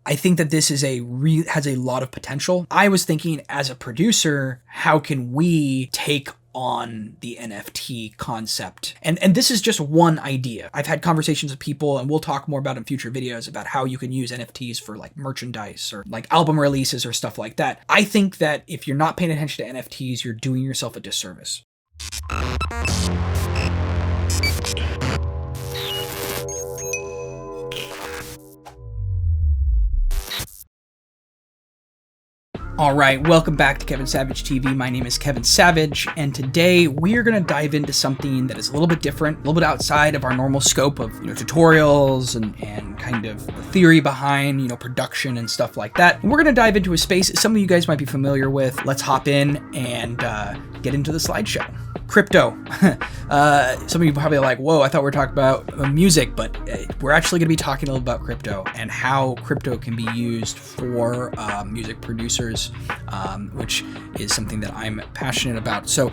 I think that this is has a lot of potential. I was thinking, as a producer, how can we take on the NFT concept? And this is just one idea. I've had conversations with people, and we'll talk more about in future videos about how you can use NFTs for like merchandise or like album releases or stuff like that. I think that if you're not paying attention to NFTs, you're doing yourself a disservice. All right, welcome back to Kevin Savage TV. My name is Kevin Savage, and today we are going to dive into something that is a little bit different, a little bit outside of our normal scope of tutorials and kind of the theory behind production and stuff like that. And we're going to dive into a space that some of you guys might be familiar with. Let's hop in and get into the slideshow. Crypto. Some of you probably are like, whoa, I thought we were talking about music, but we're actually going to be talking a little about crypto and how crypto can be used for music producers, which is something that I'm passionate about. So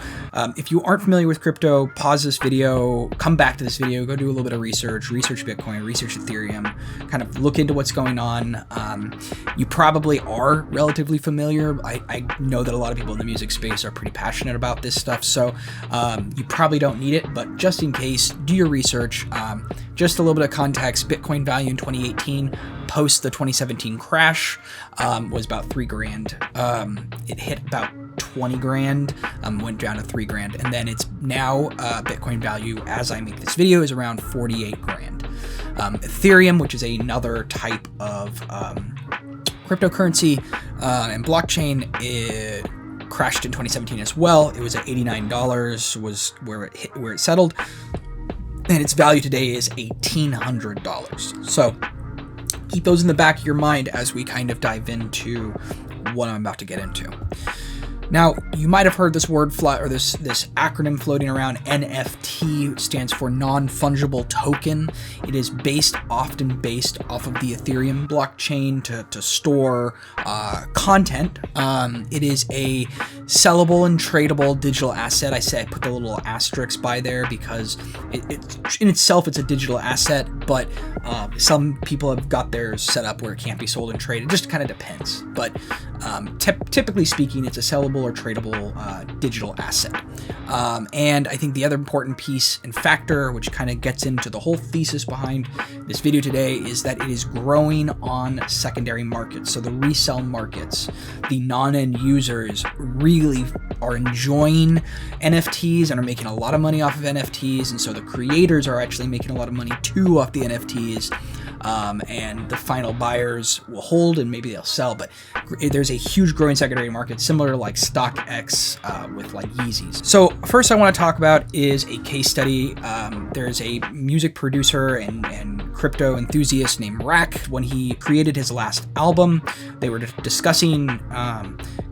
if you aren't familiar with crypto, pause this video, come back to this video, go do a little bit of research Bitcoin, research Ethereum, kind of look into what's going on. You probably are relatively familiar. I know that a lot of people in the music space are pretty passionate about this stuff, so you probably don't need it, but just in case, do your research. Just a little bit of context: Bitcoin value in 2018, post the 2017 crash, was about $3,000. It hit about 20 grand, went down to 3 grand, and then it's now Bitcoin value as I make this video is around 48 grand. Ethereum, which is another type of cryptocurrency and blockchain, it crashed in 2017 as well. It was at $89, was where it settled, and its value today is $1,800. So keep those in the back of your mind as we kind of dive into what I'm about to get into. Now, you might have heard this word this acronym floating around. NFT stands for Non-Fungible Token. It is often based off of the Ethereum blockchain to store content. It is a sellable and tradable digital asset. I put the little asterisk by there because in itself it's a digital asset, but some people have got theirs set up where it can't be sold and traded. It just kind of depends. But typically speaking, it's a sellable or tradable digital asset. And I think the other important piece and factor, which kind of gets into the whole thesis behind this video today, is that it is growing on secondary markets. So the resale markets, the non-end users really are enjoying NFTs and are making a lot of money off of NFTs. And so the creators are actually making a lot of money too off the NFTs. And the final buyers will hold and maybe they'll sell, but there's a huge growing secondary market, similar to like StockX with like Yeezys. So first I want to talk about is a case study. There's a music producer and crypto enthusiast named Rack. When he created his last album, they were discussing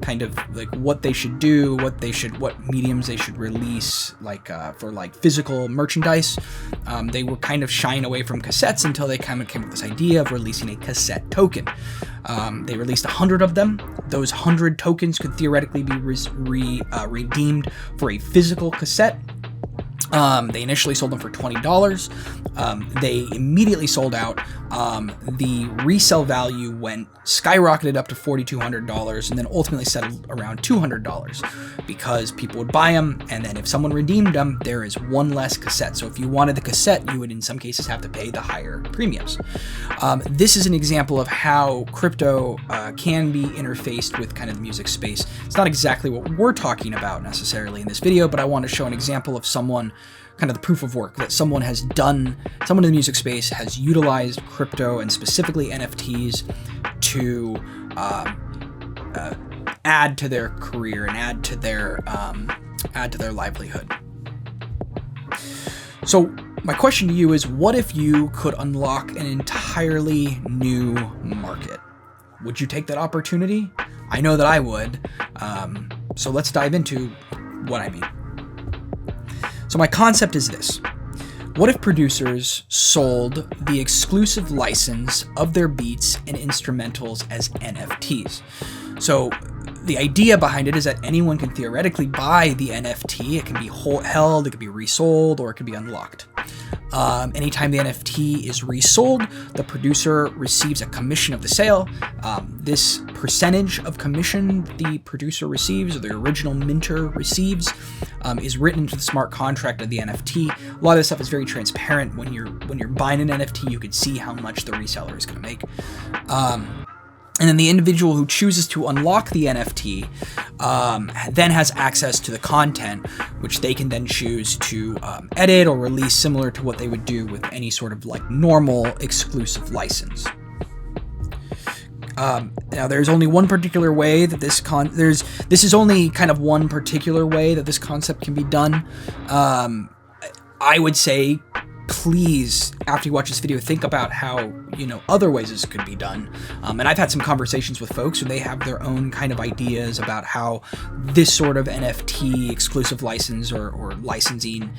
kind of like what they should do, what mediums they should release, like for like physical merchandise. They were kind of shying away from cassettes until they kind of came up with this idea of releasing a cassette token. They released 100 of them. Those 100 tokens could theoretically be redeemed for a physical cassette. They initially sold them for $20. They immediately sold out. The resale value skyrocketed up to $4,200 and then ultimately settled around $200 because people would buy them, and then if someone redeemed them, there is one less cassette. So if you wanted the cassette, you would in some cases have to pay the higher premiums. This is an example of how crypto can be interfaced with kind of the music space. It's not exactly what we're talking about necessarily in this video, but I want to show an example of someone, kind of the proof of work that someone has done. Someone in the music space has utilized crypto and specifically NFTs to add to their career and add to their livelihood. So my question to you is, what if you could unlock an entirely new market? Would you take that opportunity? I know that I would. So let's dive into what I mean. So my concept is this. What if producers sold the exclusive license of their beats and instrumentals as NFTs? So the idea behind it is that anyone can theoretically buy the NFT. It can be held, it can be resold, or it can be unlocked. Anytime the NFT is resold, the producer receives a commission of the sale. This percentage of commission the producer receives, or the original minter receives, is written into the smart contract of the NFT. A lot of this stuff is very transparent. When you're buying an NFT, you can see how much the reseller is going to make. And then the individual who chooses to unlock the NFT then has access to the content, which they can then choose to edit or release, similar to what they would do with any sort of like normal exclusive license. Now, there's only one particular way that this is only kind of one particular way that this concept can be done. I would say, please, after you watch this video, think about how, other ways this could be done. And I've had some conversations with folks who they have their own kind of ideas about how this sort of NFT exclusive license or licensing,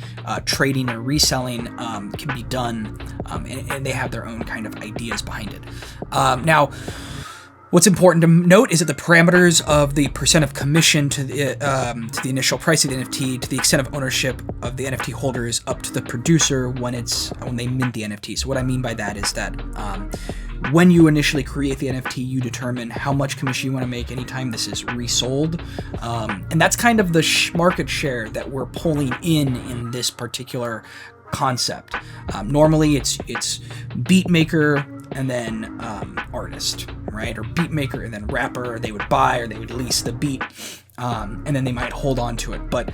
trading or reselling can be done. And they have their own kind of ideas behind it. Now, what's important to note is that the parameters of the percent of commission to the initial price of the NFT, to the extent of ownership of the NFT holder, is up to the producer when they mint the NFT. So what I mean by that is that when you initially create the NFT, you determine how much commission you want to make anytime this is resold, and that's kind of the market share that we're pulling in this particular concept. Normally, it's beat maker and then artist, right? Or beat maker and then rapper. They would buy or they would lease the beat, and then they might hold on to it. But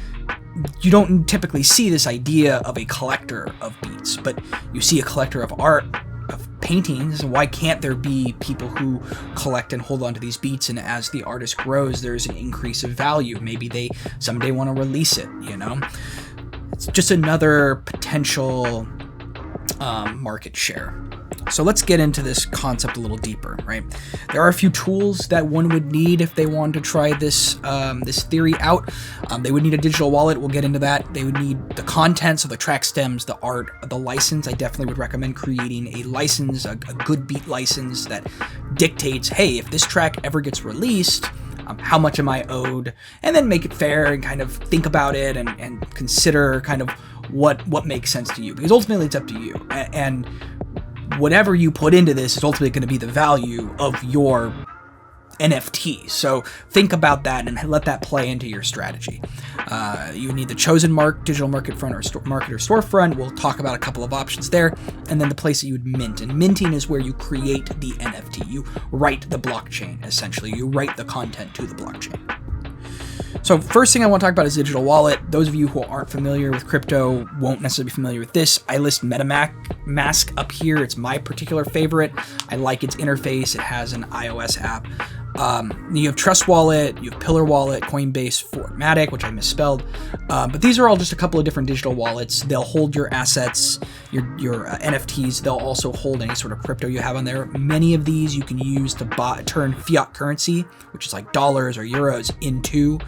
you don't typically see this idea of a collector of beats, but you see a collector of art, of paintings. Why can't there be people who collect and hold on to these beats, and as the artist grows, there's an increase of value? Maybe they someday want to release it, It's just another potential market share. So let's get into this concept a little deeper, right? There are a few tools that one would need if they wanted to try this theory out. They would need a digital wallet. We'll get into that. They would need the content, so the track stems, the art, the license. I definitely would recommend creating a license, a good beat license that dictates, hey, if this track ever gets released, how much am I owed? And then make it fair and kind of think about it and consider kind of what makes sense to you, because ultimately it's up to you. And whatever you put into this is ultimately going to be the value of your NFT. So think about that and let that play into your strategy. You need the chosen digital market front or market or storefront. We'll talk about a couple of options there. And then the place that you would mint. And minting is where you create the NFT. You write the blockchain, essentially. You write the content to the blockchain. So first thing I want to talk about is digital wallet. Those of you who aren't familiar with crypto won't necessarily be familiar with this. I list MetaMask up here. It's my particular favorite. I like its interface. It has an iOS app. You have Trust Wallet, you have Pillar Wallet, Coinbase, Fortmatic, which I misspelled. But these are all just a couple of different digital wallets. They'll hold your assets, your NFTs. They'll also hold any sort of crypto you have on there. Many of these you can use to turn fiat currency, which is like dollars or euros, into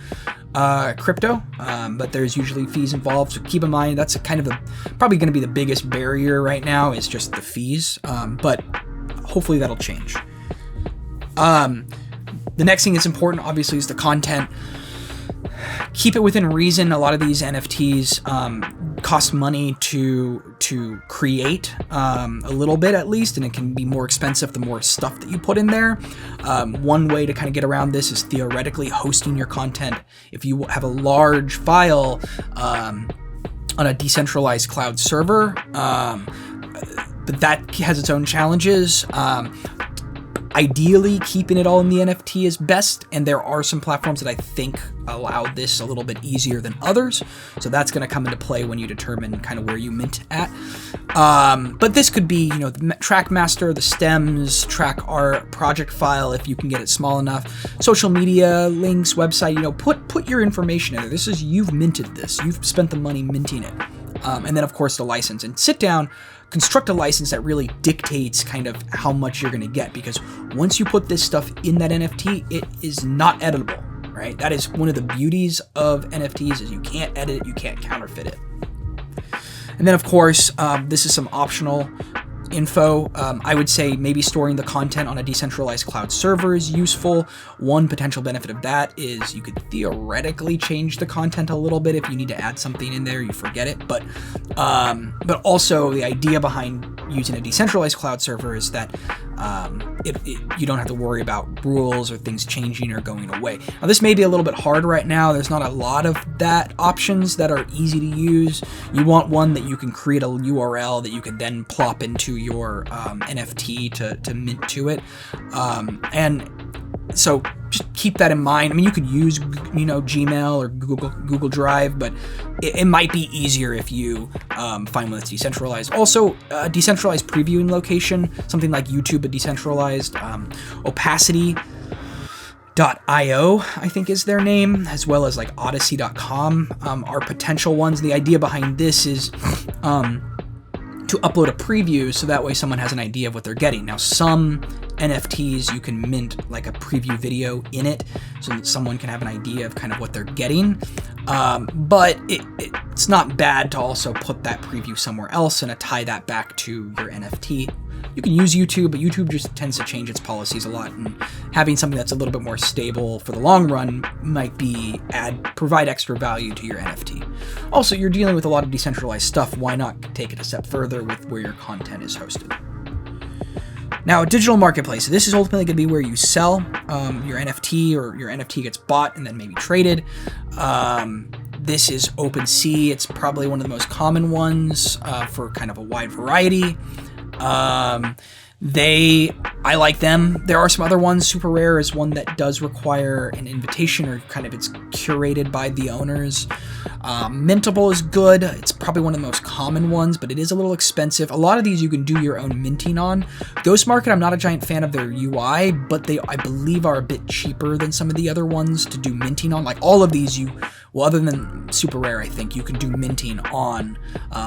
crypto. But there's usually fees involved. So keep in mind, that's kind of probably going to be the biggest barrier right now, is just the fees. But hopefully that'll change. The next thing that's important, obviously, is the content. Keep it within reason. A lot of these NFTs cost money to create, a little bit at least, and it can be more expensive the more stuff that you put in there. One way to kind of get around this is theoretically hosting your content. If you have a large file on a decentralized cloud server, but that has its own challenges. Ideally, keeping it all in the NFT is best, and there are some platforms that I think allow this a little bit easier than others, so that's going to come into play when you determine kind of where you mint at. But this could be, the track master, the stems, track art, project file, if you can get it small enough, social media, links, website, put your information in there. You've minted this, you've spent the money minting it. And then, of course, the license. And sit down, construct a license that really dictates kind of how much you're going to get. Because once you put this stuff in that NFT, it is not editable, right? That is one of the beauties of NFTs, is you can't edit it, you can't counterfeit it. And then, of course, this is some optional info. I would say maybe storing the content on a decentralized cloud server is useful. One potential benefit of that is you could theoretically change the content a little bit if you need to add something in there, you forget it. But also the idea behind using a decentralized cloud server is that you don't have to worry about rules or things changing or going away. Now, this may be a little bit hard right now. There's not a lot of that options that are easy to use. You want one that you can create a URL that you can then plop into your NFT to mint to it. And so just keep that in mind. I mean, you could use, Gmail or Google Drive, but it might be easier if you find one that's decentralized. Also, decentralized previewing location, something like YouTube, but decentralized. Opacity.io, I think is their name, as well as like Odyssey.com are potential ones. The idea behind this is to upload a preview so that way someone has an idea of what they're getting. Now, some NFTs you can mint like a preview video in it so that someone can have an idea of kind of what they're getting. But it's not bad to also put that preview somewhere else and tie that back to your NFT. You can use YouTube, but YouTube just tends to change its policies a lot, and having something that's a little bit more stable for the long run might provide extra value to your NFT. Also, you're dealing with a lot of decentralized stuff. Why not take it a step further with where your content is hosted? Now, a digital marketplace. This is ultimately going to be where you sell your NFT, or your NFT gets bought and then maybe traded. This is OpenSea. It's probably one of the most common ones for kind of a wide variety. I like them. There are some other ones. Super Rare is one that does require an invitation, or kind of it's curated by the owners. Mintable is good. It's probably one of the most common ones, but it is a little expensive. A lot of these you can do your own minting on. Ghost Market, I'm not a giant fan of their UI, but they, I believe, are a bit cheaper than some of the other ones to do minting on. Like all of these, other than Super Rare, I think you can do minting on,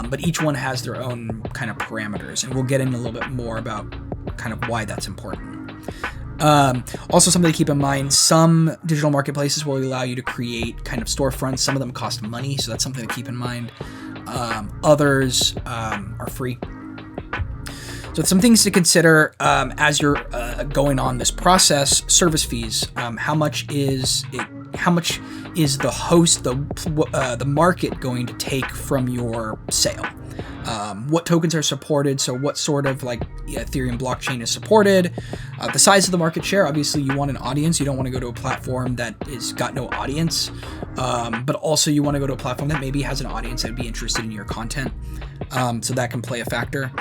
but each one has their own kind of parameters, and we'll get into a little bit more about kind of why that's important. Also, something to keep in mind, some digital marketplaces will allow you to create kind of storefronts. Some of them cost money, so that's something to keep in mind. Others are free. So some things to consider as you're going on this process: service fees. How much is the host, the market, going to take from your sale? What tokens are supported? So what sort of Ethereum blockchain is supported? The size of the market share. Obviously, you want an audience. You don't want to go to a platform that is got no audience. But also you want to go to a platform that maybe has an audience that would be interested in your content. So that can play a factor.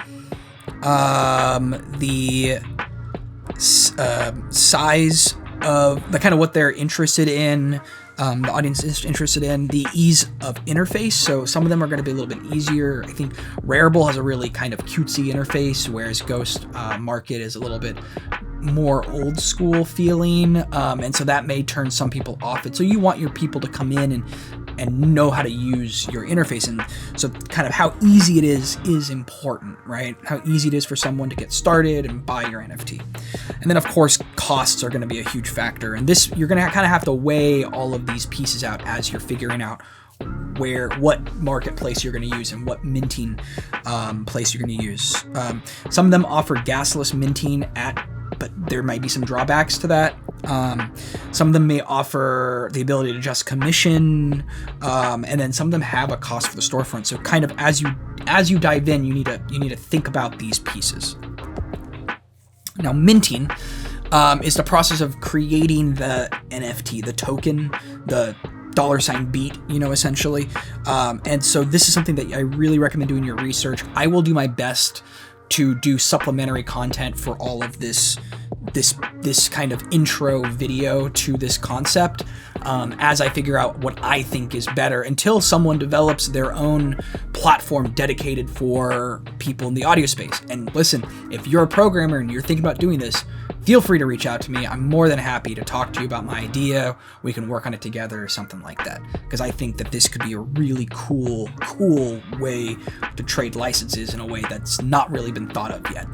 The size of the kind of what they're interested in, the audience is interested in, the ease of interface. So some of them are going to be a little bit easier. I think Rareable has a really kind of cutesy interface, whereas Ghost Market is a little bit more old school feeling, and so that may turn some people off it. So you want your people to come in and know how to use your interface, and so kind of how easy it is important, right? How easy it is for someone to get started and buy your NFT. And then of course costs are going to be a huge factor, and this you're going to kind of have to weigh all of these pieces out as you're figuring out what marketplace you're going to use and what minting place you're going to use. Some of them offer gasless minting but there might be some drawbacks to that. Some of them may offer the ability to adjust commission, and then some of them have a cost for the storefront. So kind of as you dive in, you need to think about these pieces. Now, minting is the process of creating the NFT, the token, the $Beat, essentially. And so this is something that I really recommend doing your research. I will do my best to do supplementary content for all of this kind of intro video to this concept, as I figure out what I think is better, until someone develops their own platform dedicated for people in the audio space. And listen, if you're a programmer and you're thinking about doing this, feel free to reach out to me. I'm more than happy to talk to you about my idea. We can work on it together or something like that, because I think that this could be a really cool way to trade licenses in a way that's not really been thought of yet.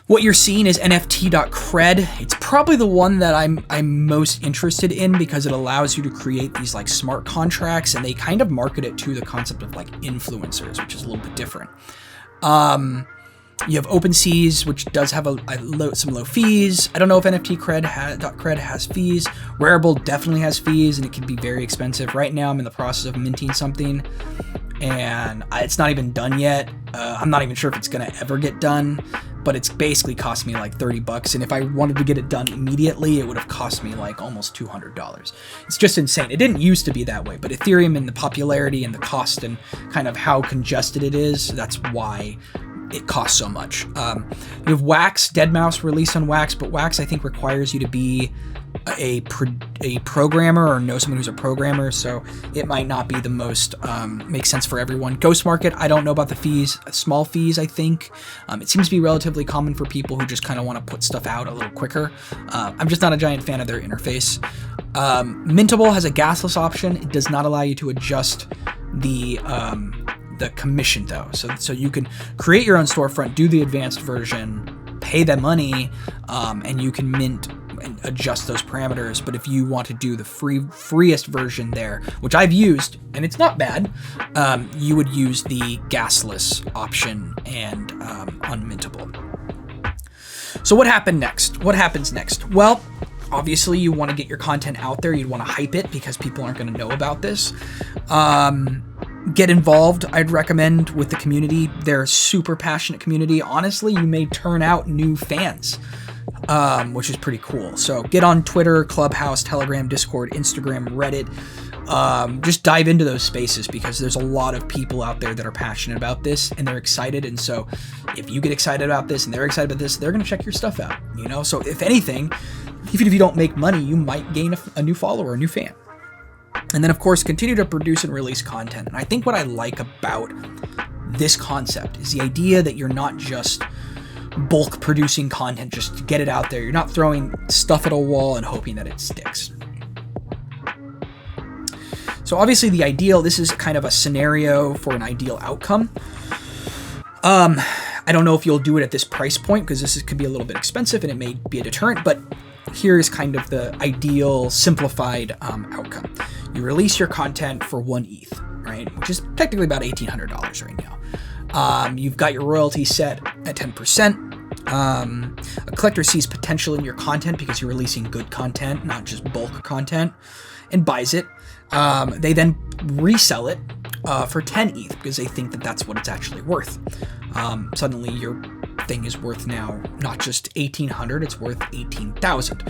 What you're seeing is NFT.cred. It's probably the one that I'm most interested in, because it allows you to create these smart contracts, and they kind of market it to the concept of influencers, which is a little bit different. You have OpenSeas, which does have some low fees. I don't know if NFT Cred has fees. Rarible definitely has fees, and it can be very expensive. Right now, I'm in the process of minting something, and it's not even done yet. I'm not even sure if it's going to ever get done, but it's basically cost me like $30. And if I wanted to get it done immediately, it would have cost me like almost $200. It's just insane. It didn't used to be that way, but Ethereum and the popularity and the cost and kind of how congested it is, that's why it costs so much. You have Wax, Deadmau5 released on Wax, but Wax I think requires you to be a programmer or know someone who's a programmer, so it might not be the most make sense for everyone. Ghost Market, I don't know about the fees, small fees I think. It seems to be relatively common for people who just kind of want to put stuff out a little quicker. I'm just not a giant fan of their interface. Mintable has a gasless option. It does not allow you to adjust the commission though, so you can create your own storefront, do the advanced version, pay them money, and you can mint and adjust those parameters. But if you want to do the freest version there, which I've used and it's not bad, you would use the gasless option and unmintable. So what happens next? Well, obviously you want to get your content out there. You'd want to hype it because people aren't going to know about this. Get involved, I'd recommend, with the community. They're a super passionate community. Honestly, you may turn out new fans, which is pretty cool. So get on Twitter, Clubhouse, Telegram, Discord, Instagram, Reddit. Just dive into those spaces because there's a lot of people out there that are passionate about this and they're excited. And so if you get excited about this and they're excited about this, they're going to check your stuff out, you know? So if anything, even if you don't make money, you might gain a new follower, a new fan. And then, of course, continue to produce and release content. And I think what I like about this concept is the idea that you're not just bulk producing content just to get it out there. You're not throwing stuff at a wall and hoping that it sticks. So obviously this is kind of a scenario for an ideal outcome. I don't know if you'll do it at this price point because this could be a little bit expensive and it may be a deterrent, but here's kind of the ideal simplified outcome. You release your content for 1 ETH, right? Which is technically about $1,800 right now. You've got your royalty set at 10%. A collector sees potential in your content because you're releasing good content, not just bulk content, and buys it. They then resell it for 10 ETH because they think that that's what it's actually worth. Suddenly your thing is worth now not just 1,800, it's worth 18,000.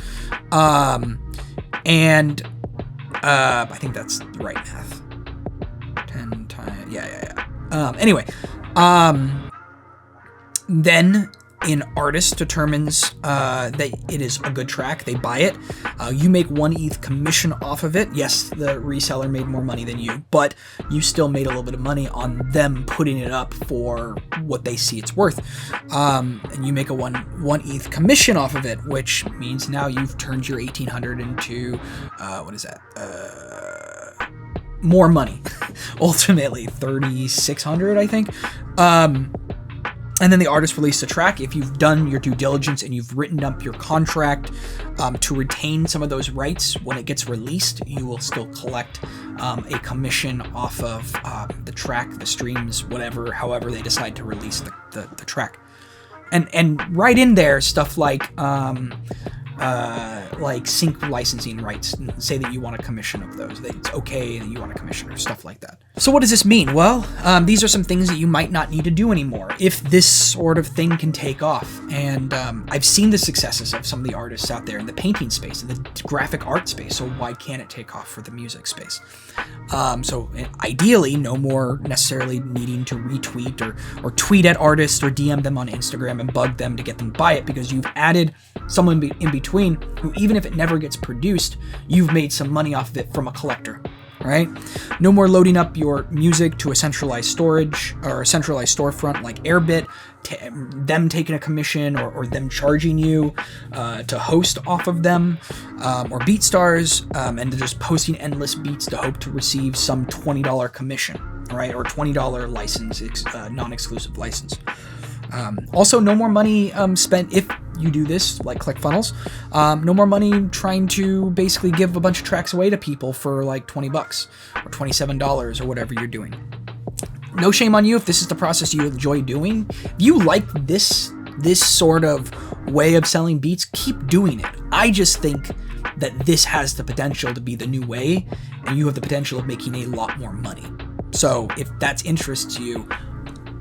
And I think that's the right math. 10 times, yeah. Anyway, then an artist determines that it is a good track. They buy it. You make 1 ETH commission off of it. Yes, the reseller made more money than you, but you still made a little bit of money on them putting it up for what they see it's worth. And you make a 1 ETH commission off of it, which means now you've turned your 1,800 into, what is that? More money. Ultimately, 3,600, I think. And then the artist released a track. If you've done your due diligence and you've written up your contract to retain some of those rights when it gets released, you will still collect a commission off of the track, the streams, whatever, however they decide to release the track. And right in there, stuff like sync licensing rights. Say that you want a commission of those, that it's okay that you want a commission or stuff like that. So what does this mean? Well, these are some things that you might not need to do anymore if this sort of thing can take off. And I've seen the successes of some of the artists out there in the painting space, in the graphic art space, so why can't it take off for the music space? So ideally, no more necessarily needing to retweet or tweet at artists or DM them on Instagram and bug them to get them to buy it, because you've added someone in between who, even if it never gets produced, you've made some money off of it from a collector, right? No more loading up your music to a centralized storage or a centralized storefront like Airbit, them taking a commission or them charging you to host off of them, or BeatStars, and just posting endless beats to hope to receive some $20 commission, right? Or $20 license, non-exclusive license. Also, no more money spent if you do this, like ClickFunnels. No more money trying to basically give a bunch of tracks away to people for like $20 or $27 or whatever you're doing. no shame on you if this is the process you enjoy doing. If you like this sort of way of selling beats, keep doing it. I just think that this has the potential to be the new way, and you have the potential of making a lot more money. So if that's interest to you,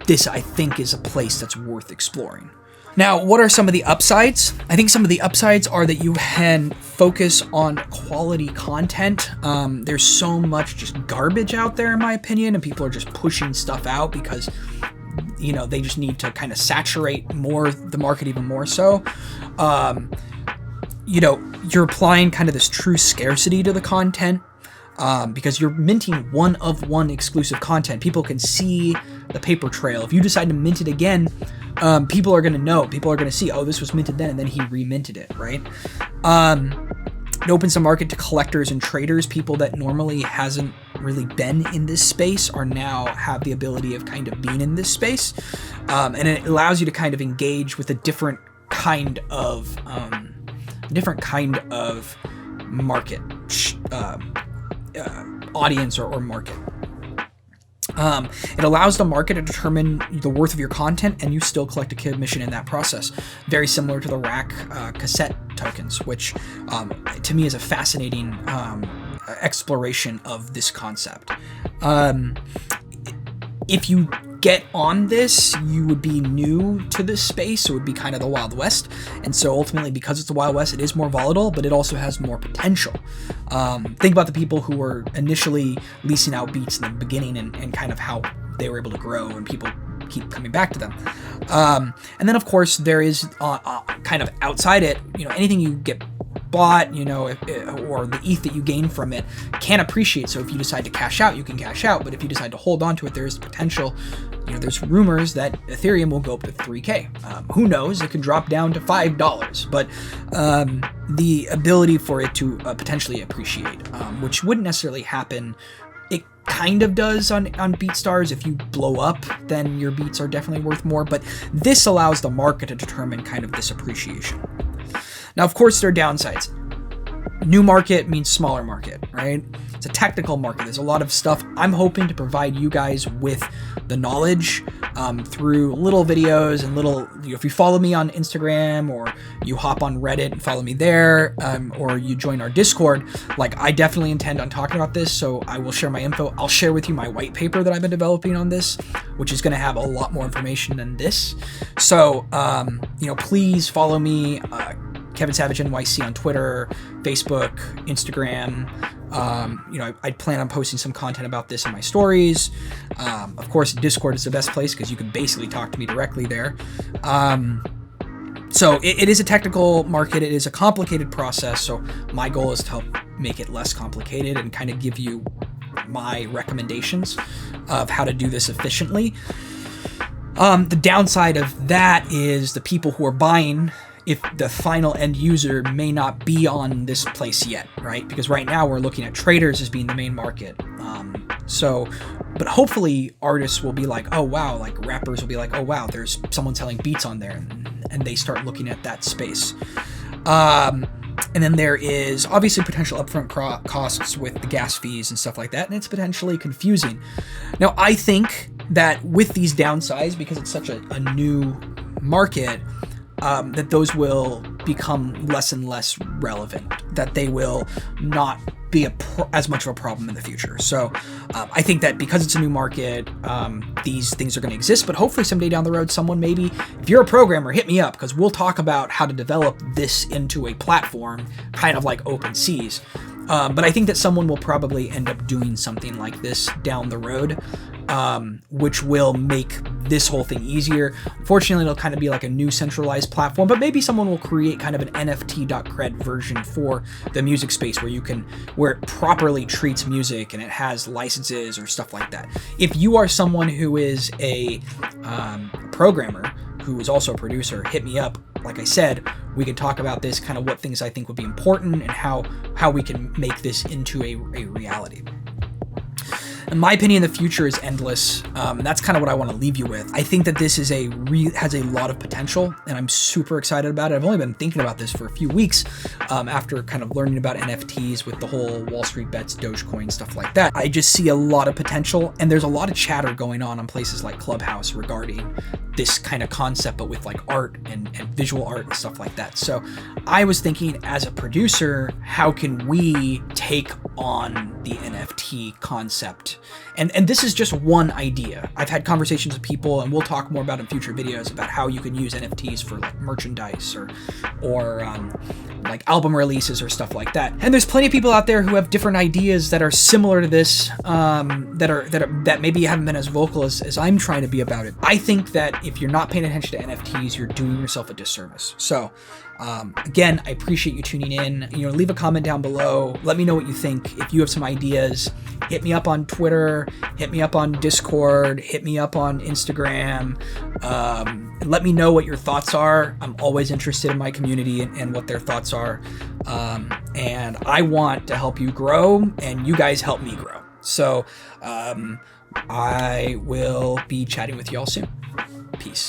this I think is a place that's worth exploring. Now, what are some of the upsides? I think some of the upsides are that you can focus on quality content. There's so much just garbage out there, in my opinion, and people are just pushing stuff out because, you know, they just need to kind of saturate the market even more so. You know, you're applying kind of this true scarcity to the content. Because you're minting one-of-one exclusive content. People can see the paper trail. If you decide to mint it again, people are going to know. People are going to see, oh, this was minted then, and then he reminted it, right? It opens the market to collectors and traders. People that normally hasn't really been in this space are now have the ability of kind of being in this space. And it allows you to kind of engage with a different kind of market audience or market. It allows the market to determine the worth of your content, and you still collect a commission in that process. Very similar to the rack cassette tokens, which to me is a fascinating exploration of this concept. If you get on this, you would be new to this space. It would be kind of the Wild West. And so ultimately, because it's the Wild West, it is more volatile, but it also has more potential. Think about the people who were initially leasing out beats in the beginning and kind of how they were able to grow and people keep coming back to them. And then, of course, there is kind of outside it, you know, anything you get bought, you know, or the ETH that you gain from it can appreciate. So if you decide to cash out, you can cash out. But if you decide to hold on to it, there is potential. You know, there's rumors that Ethereum will go up to 3K. Who knows? It could drop down to $5. But the ability for it to potentially appreciate, which wouldn't necessarily happen. It kind of does on BeatStars. If you blow up, then your beats are definitely worth more. But this allows the market to determine kind of this appreciation. Now, of course, there are downsides. New market means smaller market, right? It's a technical market. There's a lot of stuff. I'm hoping to provide you guys with the knowledge through little videos and little, you know, if you follow me on Instagram or you hop on Reddit and follow me there, or you join our Discord, like I definitely intend on talking about this. So I will share my info. I'll share with you my white paper that I've been developing on this, which is going to have a lot more information than this. So, you know, please follow me, Kevin Savage NYC on Twitter, Facebook, Instagram. You know, I plan on posting some content about this in my stories. Of course, Discord is the best place because you can basically talk to me directly there. So it is a technical market. It is a complicated process. So my goal is to help make it less complicated and kind of give you my recommendations of how to do this efficiently. The downside of that is the people who are buying, if the final end user may not be on this place yet, right? Because right now we're looking at traders as being the main market. But hopefully artists will be like, oh wow, like rappers will be like, oh wow, there's someone selling beats on there, and they start looking at that space. And then there is obviously potential upfront costs with the gas fees and stuff like that, and it's potentially confusing. Now, I think that with these downsides, because it's such a new market, that those will become less and less relevant, that they will not be as much of a problem in the future. So I think that because it's a new market, these things are going to exist, but hopefully someday down the road, someone maybe, if you're a programmer, hit me up, because we'll talk about how to develop this into a platform, kind of like OpenSeas. But I think that someone will probably end up doing something like this down the road, which will make this whole thing easier. Unfortunately, it'll kind of be like a new centralized platform, but maybe someone will create kind of an NFT.cred version for the music space where it properly treats music and it has licenses or stuff like that. If you are someone who is a programmer who is also a producer, hit me up. Like I said, we can talk about this, kind of what things I think would be important and how we can make this into a reality. In my opinion, the future is endless. And that's kind of what I want to leave you with. I think that this is has a lot of potential, and I'm super excited about it. I've only been thinking about this for a few weeks after kind of learning about NFTs with the whole Wall Street Bets, Dogecoin, stuff like that. I just see a lot of potential, and there's a lot of chatter going on places like Clubhouse regarding this kind of concept, but with like art and visual art and stuff like that. So I was thinking, as a producer, how can we take on the NFT concept? And this is just one idea. I've had conversations with people, and we'll talk more about in future videos about how you can use NFTs for like merchandise or like album releases or stuff like that. And there's plenty of people out there who have different ideas that are similar to this, that maybe haven't been as vocal as I'm trying to be about it. I think that if you're not paying attention to NFTs, you're doing yourself a disservice. So again, I appreciate you tuning in. Leave a comment down below. Let me know what you think. If you have some ideas, hit me up on Twitter, hit me up on Discord, hit me up on Instagram. Let me know what your thoughts are. I'm always interested in my community and what their thoughts are. And I want to help you grow, and you guys help me grow. So I will be chatting with you all soon. Peace.